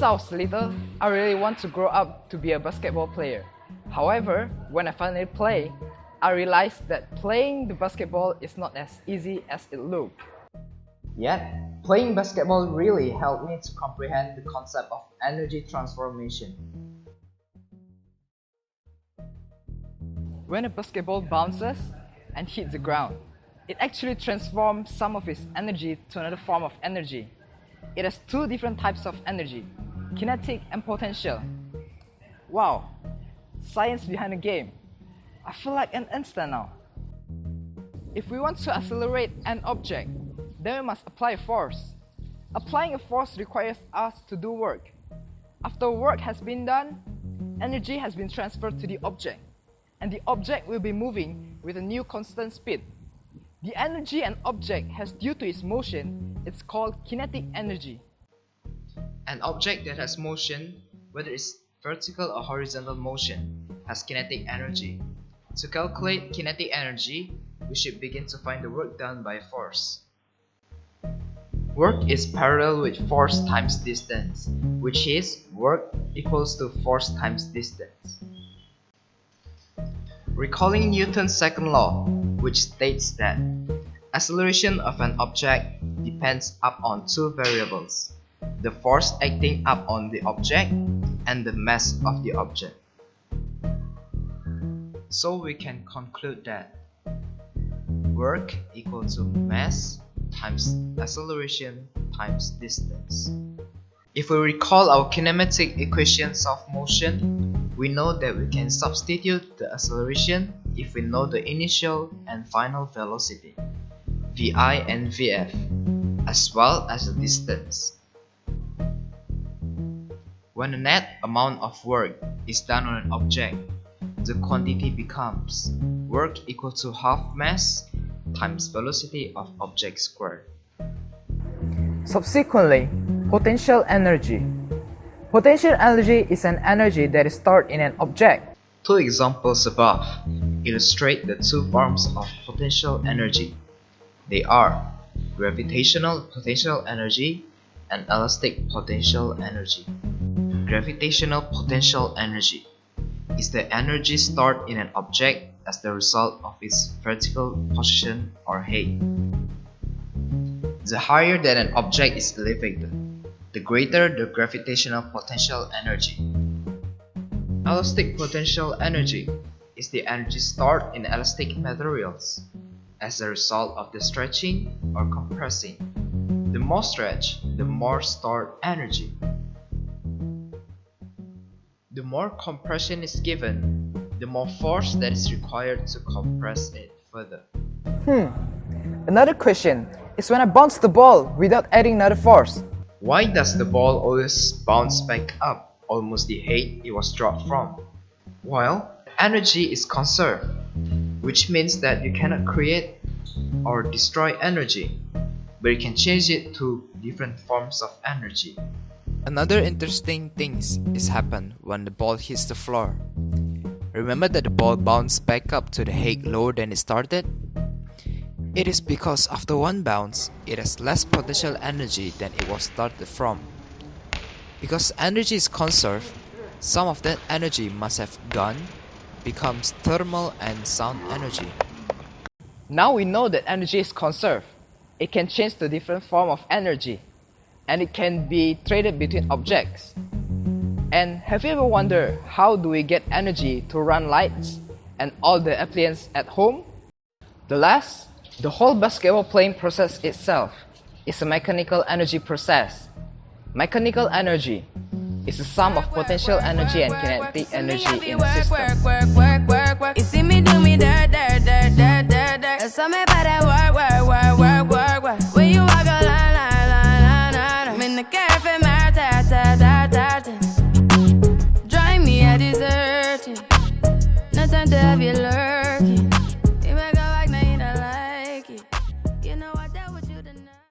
I was little, I really want to grow up to be a basketball player. However, when I finally play, I realized that playing the basketball is not as easy as it looked. Yet, playing basketball really helped me to comprehend the concept of energy transformation. When a basketball bounces and hits the ground, it actually transforms some of its energy to another form of energy. It has two different types of energy, kinetic and potential. Wow, science behind the game. I feel like an Einstein now. If we want to accelerate an object, then we must apply a force. Applying a force requires us to do work. After work has been done, energy has been transferred to the object, and the object will be moving with a new constant speed. The energy an object has due to its motion is called kinetic energy. An object that has motion, whether it's vertical or horizontal motion, has kinetic energy. To calculate kinetic energy, we should begin to find the work done by force. Work is parallel with force times distance, which is work equals to force times distance. Recalling Newton's second law, which states that acceleration of an object depends upon two variables, the force acting upon the object and the mass of the object. So we can conclude that work equal to mass times acceleration times distance. If we recall our kinematic equations of motion, we know that we can substitute the acceleration if we know the initial and final velocity, vi and vf, as well as the distance. When the net amount of work is done on an object, the quantity becomes work equal to half mass times velocity of object squared. Subsequently, potential energy. Potential energy is an energy that is stored in an object. Two examples above illustrate the two forms of potential energy. They are gravitational potential energy and elastic potential energy. Gravitational potential energy is the energy stored in an object as the result of its vertical position or height. The higher that an object is elevated, the greater the gravitational potential energy. Elastic potential energy is the energy stored in elastic materials as a result of the stretching or compressing. The more stretch, the more stored energy. The more compression is given, the more force that is required to compress it further. Another question is when I bounce the ball without adding another force. Why does the ball always bounce back up almost the height it was dropped from? Well, energy is conserved, which means that you cannot create or destroy energy, but you can change it to different forms of energy. Another interesting thing is happen when the ball hits the floor. Remember that the ball bounced back up to the height lower than it started? It is because after one bounce, it has less potential energy than it was started from. Because energy is conserved, some of that energy must have becomes thermal and sound energy. Now we know that energy is conserved. It can change to different form of energy, and it can be traded between objects. And have you ever wondered how do we get energy to run lights and all the appliances at home? The whole basketball playing process itself is a mechanical energy process. Mechanical energy is the sum of potential energy and kinetic energy in a system. You see me do me dirt. That's something about that work. When you walk a line. I'm in the cafe, my drive me a dessert. No time to have you learn.